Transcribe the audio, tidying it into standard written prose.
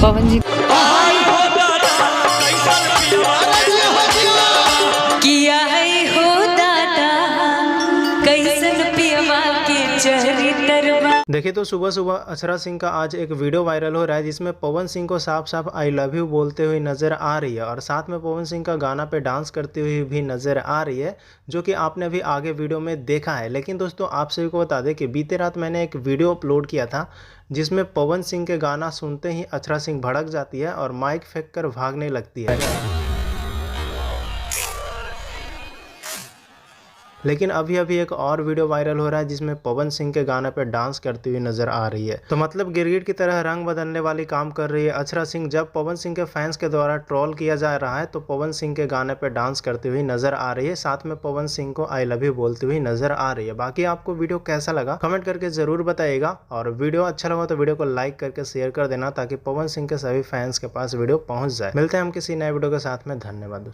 पवन जी किया है हो दादा कैसन पियवा के चरित्रवा। देखिए तो सुबह सुबह अक्षरा सिंह का आज एक वीडियो वायरल हो रहा है जिसमें पवन सिंह को साफ साफ आई लव यू बोलते हुए नजर आ रही है और साथ में पवन सिंह का गाना पे डांस करती हुई भी नजर आ रही है, जो कि आपने अभी आगे वीडियो में देखा है। लेकिन दोस्तों आप सभी को बता दें कि बीते रात मैंने एक वीडियो अपलोड किया था जिसमें पवन सिंह के गाना सुनते ही अक्षरा सिंह भड़क जाती है और माइक फेंक कर भागने लगती है। लेकिन अभी एक और वीडियो वायरल हो रहा है जिसमें पवन सिंह के गाने पर डांस करती हुई नजर आ रही है। तो मतलब गिरगिट की तरह रंग बदलने वाली काम कर रही है अक्षरा सिंह। जब पवन सिंह के फैंस के द्वारा ट्रोल किया जा रहा है तो पवन सिंह के गाने पर डांस करती हुई नजर आ रही है, साथ में पवन सिंह को आई लव यू बोलती हुई नजर आ रही है। बाकी आपको वीडियो कैसा लगा कमेंट करके जरूर बताइएगा और वीडियो अच्छा लगा तो वीडियो को लाइक करके शेयर कर देना ताकि पवन सिंह के सभी फैंस के पास वीडियो पहुंच जाए। मिलते हैं हम किसी नए वीडियो के साथ में। धन्यवाद।